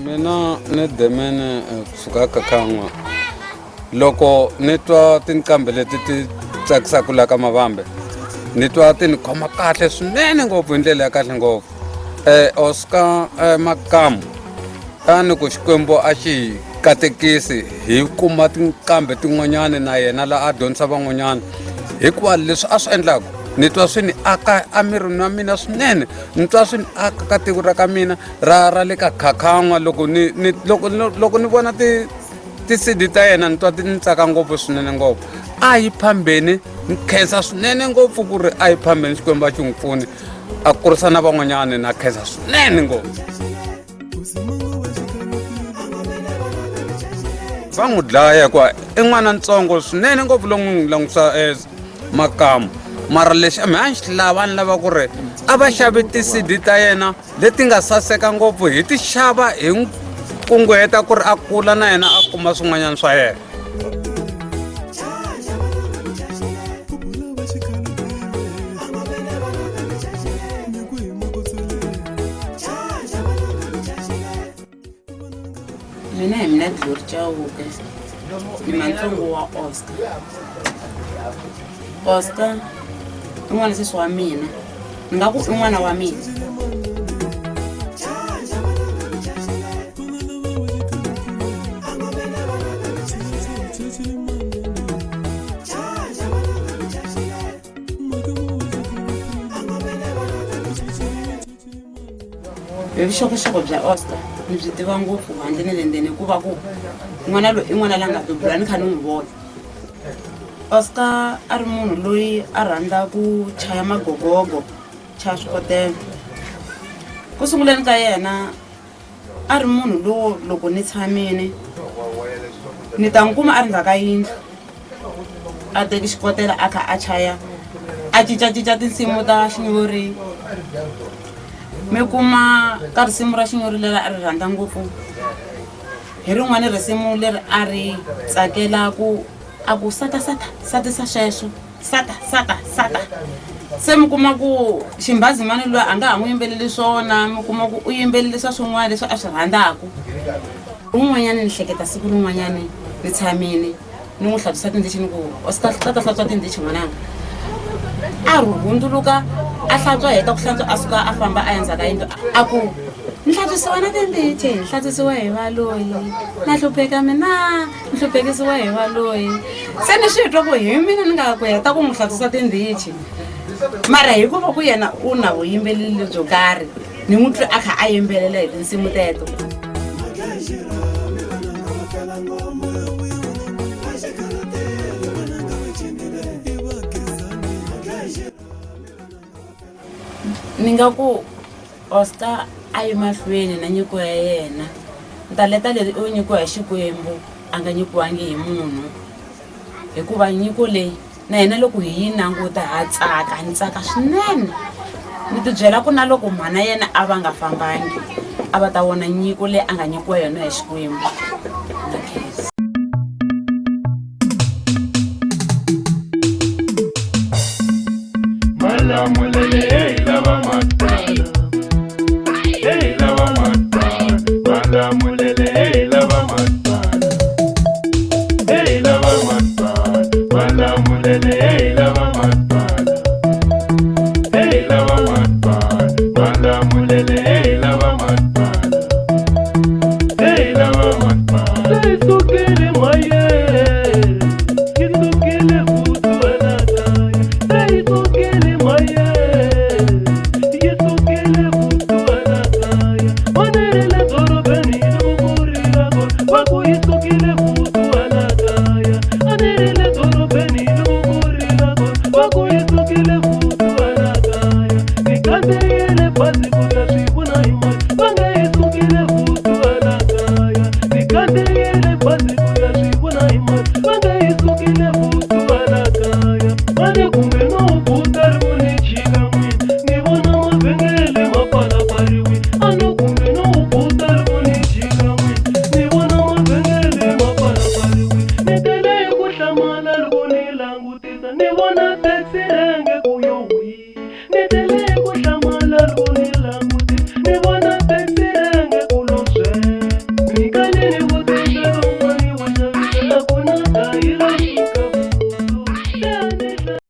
Mina ni Demene kusuka Kakangwa. Loko ni twa tinkambe leti ti tsakisaka la ka Mavambe, ni twa ti ni khoma kahle swinene ngopfu hi ndlela ya kahle ngopfu. Oscar Makamu a ni ku Xikwembu a xi katekisi hi kuma tinkambe tin'wanyana na yena la a dyondzisa van'wanyana, hikuva leswi a swi endlaka ni twa swi ni aka emirini wa mina swinene, ni twa swi ni aka ka tiko ra ka mina ra le ka Kakangwa. Loko ni vona ti-CD ta yena ni twa ti ni tsaka ngopfu swinene ngopfu. A yi phambeni ni khensa swinene ngopfu ku ri a yi phambeni Xikwembu a xi n'wi pfuni a kurisa na van'wanyana, na khensa swinene ngopfu. Va n'wi dlaya hikuva i n'wana ntsongo swinene ngopfu lowu n'wi langutisa Makamu, mara lexi a ni xi lava ni lava ku ri a va xavi ti-CD ta yena leti nga saseka ngopfu, hi ti xava hi n'wi kunguheta ku ri a kula na yena a kuma swin'wanyana swa yena. Mina hi mina Glory Chauke, ni mantsongo wa Oscar i n'wana sesi wa mina, ni nga ku i n'wana wa mina. Vuxokoxoko bya Oscar ni byi tiva ngopfu handle ni le ndzeni, hikuva ku n'wana loyi i n'wana la nga bebula ni kha ni n'wi vona. Oscar a ri munhu loyi a rhandza ku chaya magogogo, chaya swikotela. Ku sunguleni ka yena a ri munhu lowo loko ni tshamini ni ta n'wi kuma a ri ndzhaku ka yindlu a teki xikotela a kha a chaya, a cincacinca tinsimu ta xinyori. Mi kuma ka risimu ra xinyori leri a ri rhandza ngopfu, hi rin'wana risimu leri a ri tsakela ku a ku satisa sweswo sata. Se mi kuma ku ximbazimani loyi a nga ha n'wi yimbeleli swona, mi kuma ku u yimbelelisa swin'wana leswi a swi rhandzaka. Un'wanyana ni hleketa siku rin'wanyana ni tshamini ni n'wi hlantswisa tindichi ni ku Oscar tata hlantswa tindichi n'wananga. A hundzuluka a hlantswa heta ku hlantswa a suka a famba a ya ndzhaku ka yindlu a ku ni hlantswisiwa na tindichi, ni hlantswisiwa hi valoyi, na hlupheka mina ni hluphekisiwa hi valoyi. Se ni swi twa ku hi mina ni nga ku heta ku n'wi hlantswisa tindichi, mara hikuva ku yena u na vuyimbeleli byo karhi ni n'wi twi a kha a yimbelela hi tinsimu teto. Ni nga ku Oscar a yi mahlweni na nyiko ya yena, ntaleta leri u nyikiwa hi Xikwembu a nga nyikiwangi hi munhu, hikuva nyiko leyi na yena loko hi yi languta ha tsaka, ni tsaka swinene. Ni tibyela ku na loko mhana yena a va nga fambangi a va ta vona nyiko leyi a nga nyikiwa yona hi Xikwembu. Ni vona taxi renge kuyo loko na ta yi